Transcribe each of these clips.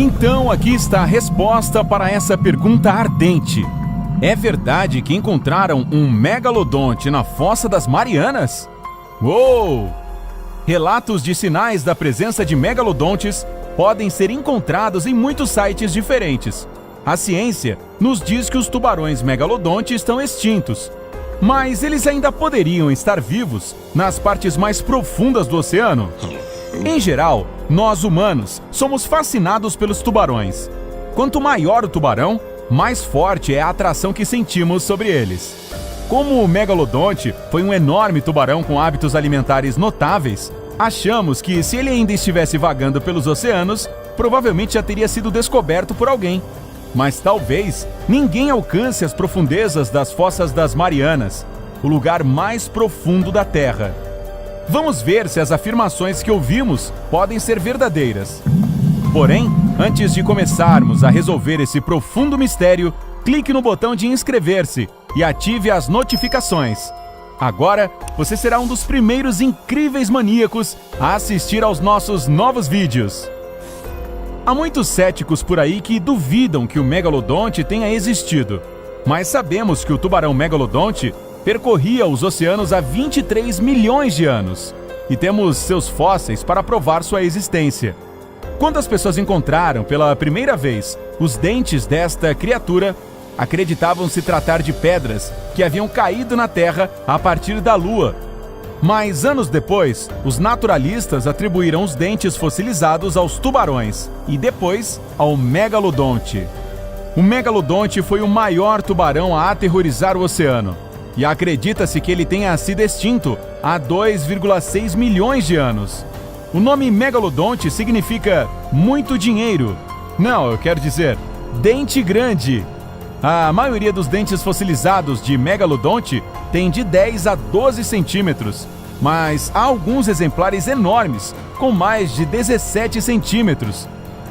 Então aqui está a resposta para essa pergunta ardente. É verdade que encontraram um megalodonte na Fossa das Marianas? Uou! Relatos de sinais da presença de megalodontes podem ser encontrados em muitos sites diferentes. A ciência nos diz que os tubarões megalodonte estão extintos, mas eles ainda poderiam estar vivos nas partes mais profundas do oceano. Em geral, nós humanos somos fascinados pelos tubarões. Quanto maior o tubarão, mais forte é a atração que sentimos sobre eles. Como o megalodonte foi um enorme tubarão com hábitos alimentares notáveis, achamos que se ele ainda estivesse vagando pelos oceanos, provavelmente já teria sido descoberto por alguém. Mas talvez ninguém alcance as profundezas das Fossas das Marianas, o lugar mais profundo da Terra. Vamos ver se as afirmações que ouvimos podem ser verdadeiras. Porém, antes de começarmos a resolver esse profundo mistério, clique no botão de inscrever-se e ative as notificações. Agora, você será um dos primeiros incríveis maníacos a assistir aos nossos novos vídeos. Há muitos céticos por aí que duvidam que o megalodonte tenha existido, mas sabemos que o tubarão megalodonte percorria os oceanos há 23 milhões de anos e temos seus fósseis para provar sua existência. Quando as pessoas encontraram pela primeira vez os dentes desta criatura, acreditavam se tratar de pedras que haviam caído na Terra a partir da Lua. Mas anos depois, os naturalistas atribuíram os dentes fossilizados aos tubarões e depois ao megalodonte. O megalodonte foi o maior tubarão a aterrorizar o oceano e acredita-se que ele tenha sido extinto há 2,6 milhões de anos. O nome megalodonte significa muito dinheiro. Não, eu quero dizer, dente grande. A maioria dos dentes fossilizados de megalodonte tem de 10 a 12 centímetros, mas há alguns exemplares enormes, com mais de 17 centímetros.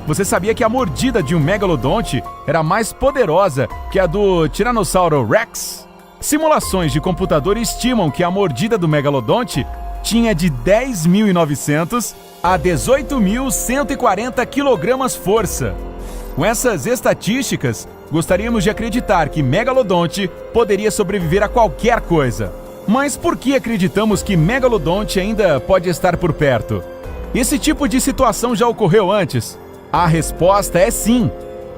Você sabia que a mordida de um megalodonte era mais poderosa que a do Tiranossauro Rex? Simulações de computador estimam que a mordida do megalodonte tinha de 10.900 a 18.140 kg força. Com essas estatísticas, gostaríamos de acreditar que megalodonte poderia sobreviver a qualquer coisa. Mas por que acreditamos que megalodonte ainda pode estar por perto? Esse tipo de situação já ocorreu antes? A resposta é sim.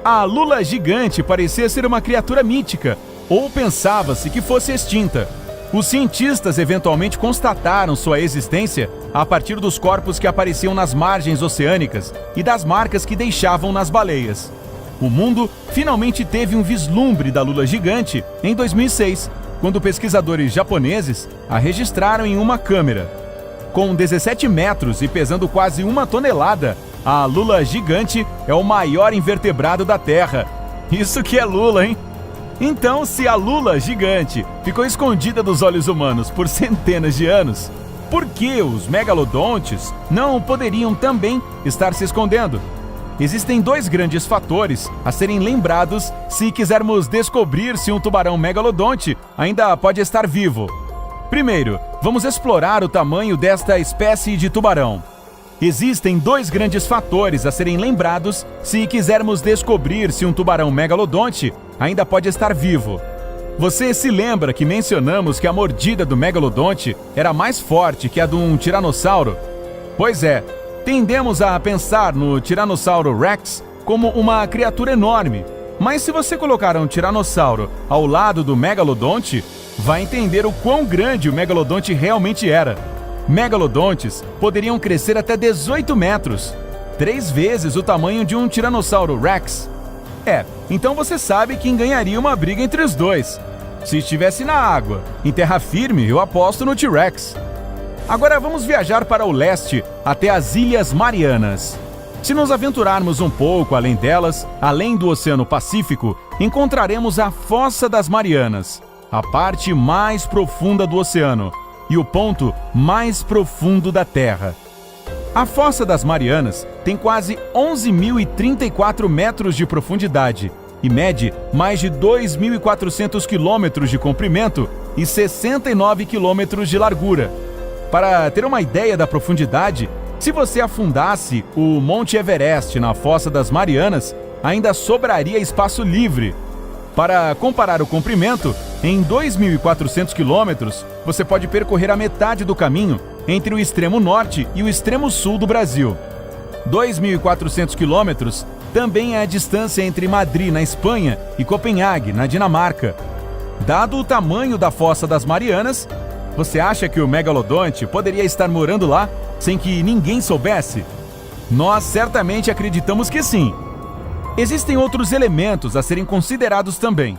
A lula gigante parecia ser uma criatura mítica, ou pensava-se que fosse extinta. Os cientistas eventualmente constataram sua existência a partir dos corpos que apareciam nas margens oceânicas e das marcas que deixavam nas baleias. O mundo finalmente teve um vislumbre da lula gigante em 2006, quando pesquisadores japoneses a registraram em uma câmera. Com 17 metros e pesando quase 1 tonelada, a lula gigante é o maior invertebrado da Terra. Isso que é lula, hein? Então, se a lula gigante ficou escondida dos olhos humanos por centenas de anos, por que os megalodontes não poderiam também estar se escondendo? Existem dois grandes fatores a serem lembrados se quisermos descobrir se um tubarão megalodonte ainda pode estar vivo. Primeiro, vamos explorar o tamanho desta espécie de tubarão. Existem dois grandes fatores a serem lembrados se quisermos descobrir se um tubarão megalodonte ainda pode estar vivo. Você se lembra que mencionamos que a mordida do megalodonte era mais forte que a de um tiranossauro? Pois é, tendemos a pensar no Tiranossauro Rex como uma criatura enorme, mas se você colocar um tiranossauro ao lado do megalodonte, vai entender o quão grande o megalodonte realmente era. Megalodontes poderiam crescer até 18 metros, 3 vezes o tamanho de um Tiranossauro Rex. Então você sabe quem ganharia uma briga entre os dois. Se estivesse na água, em terra firme, eu aposto no T-Rex. Agora vamos viajar para o leste, até as Ilhas Marianas. Se nos aventurarmos um pouco além delas, além do Oceano Pacífico, encontraremos a Fossa das Marianas, a parte mais profunda do oceano e o ponto mais profundo da Terra. A Fossa das Marianas tem quase 11.034 metros de profundidade e mede mais de 2.400 quilômetros de comprimento e 69 quilômetros de largura. Para ter uma ideia da profundidade, Se você afundasse o Monte Everest na Fossa das Marianas, ainda sobraria espaço livre. Para comparar o comprimento, em 2.400 quilômetros, você pode percorrer a metade do caminho entre o extremo norte e o extremo sul do Brasil. 2.400 quilômetros também é a distância entre Madrid, na Espanha, e Copenhague, na Dinamarca. Dado o tamanho da Fossa das Marianas, você acha que o megalodonte poderia estar morando lá sem que ninguém soubesse? Nós certamente acreditamos que sim. Existem outros elementos a serem considerados também.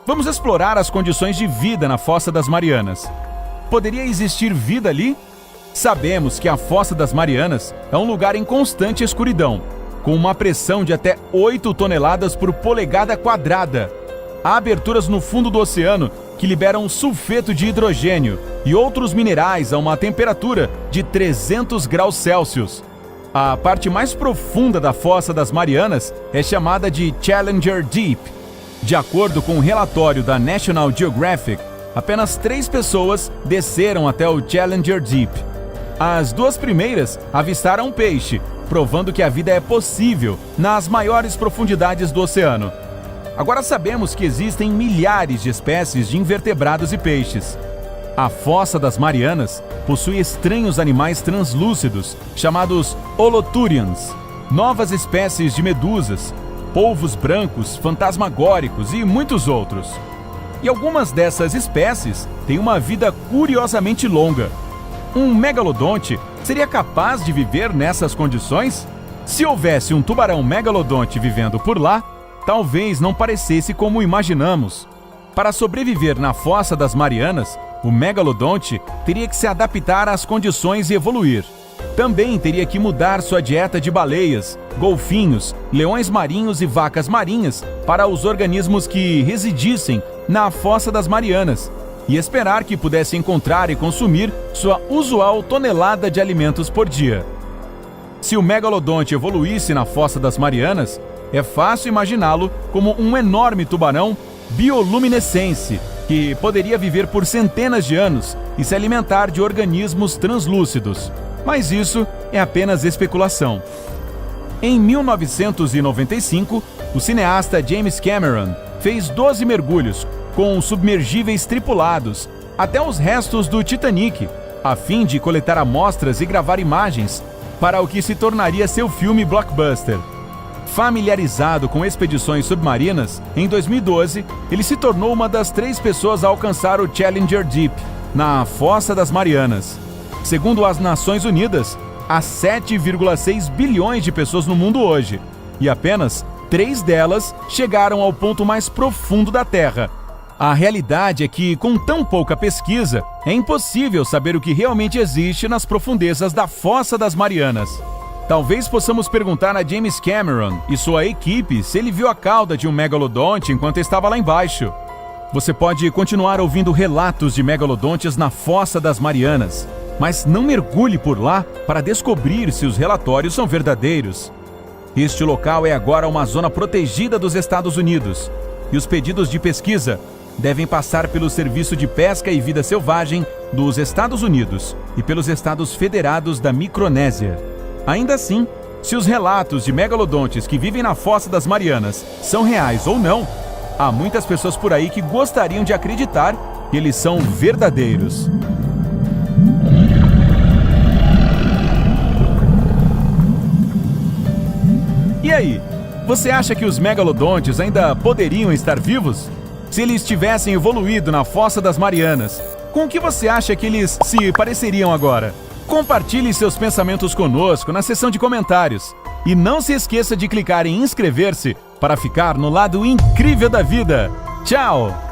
Vamos explorar as condições de vida na Fossa das Marianas. Poderia existir vida ali? Sabemos que a Fossa das Marianas é um lugar em constante escuridão, com uma pressão de até 8 toneladas por polegada quadrada. Há aberturas no fundo do oceano que liberam sulfeto de hidrogênio e outros minerais a uma temperatura de 300 graus Celsius. A parte mais profunda da Fossa das Marianas é chamada de Challenger Deep. De acordo com um relatório da National Geographic, apenas 3 pessoas desceram até o Challenger Deep. As 2 primeiras avistaram um peixe, provando que a vida é possível nas maiores profundidades do oceano. Agora sabemos que existem milhares de espécies de invertebrados e peixes. A Fossa das Marianas possui estranhos animais translúcidos, chamados holoturians, novas espécies de medusas, polvos brancos, fantasmagóricos e muitos outros. E algumas dessas espécies têm uma vida curiosamente longa. Um megalodonte seria capaz de viver nessas condições? Se houvesse um tubarão megalodonte vivendo por lá, talvez não parecesse como imaginamos. Para sobreviver na Fossa das Marianas, o megalodonte teria que se adaptar às condições e evoluir. Também teria que mudar sua dieta de baleias, golfinhos, leões marinhos e vacas marinhas para os organismos que residissem na Fossa das Marianas e esperar que pudesse encontrar e consumir sua usual tonelada de alimentos por dia. Se o megalodonte evoluísse na Fossa das Marianas, é fácil imaginá-lo como um enorme tubarão bioluminescente que poderia viver por centenas de anos e se alimentar de organismos translúcidos. Mas isso é apenas especulação. Em 1995, o cineasta James Cameron fez 12 mergulhos com submergíveis tripulados até os restos do Titanic, a fim de coletar amostras e gravar imagens para o que se tornaria seu filme blockbuster. Familiarizado com expedições submarinas, em 2012, ele se tornou uma das 3 pessoas a alcançar o Challenger Deep, na Fossa das Marianas. Segundo as Nações Unidas, há 7,6 bilhões de pessoas no mundo hoje, e apenas 3 delas chegaram ao ponto mais profundo da Terra. A realidade é que, com tão pouca pesquisa, é impossível saber o que realmente existe nas profundezas da Fossa das Marianas. Talvez possamos perguntar a James Cameron e sua equipe se ele viu a cauda de um megalodonte enquanto estava lá embaixo. Você pode continuar ouvindo relatos de megalodontes na Fossa das Marianas, mas não mergulhe por lá para descobrir se os relatórios são verdadeiros. Este local é agora uma zona protegida dos Estados Unidos, e os pedidos de pesquisa devem passar pelo Serviço de Pesca e Vida Selvagem dos Estados Unidos e pelos Estados Federados da Micronésia. Ainda assim, se os relatos de megalodontes que vivem na Fossa das Marianas são reais ou não, há muitas pessoas por aí que gostariam de acreditar que eles são verdadeiros. E aí, você acha que os megalodontes ainda poderiam estar vivos? Se eles tivessem evoluído na Fossa das Marianas, com o que você acha que eles se pareceriam agora? Compartilhe seus pensamentos conosco na seção de comentários. E não se esqueça de clicar em inscrever-se para ficar no lado incrível da vida. Tchau!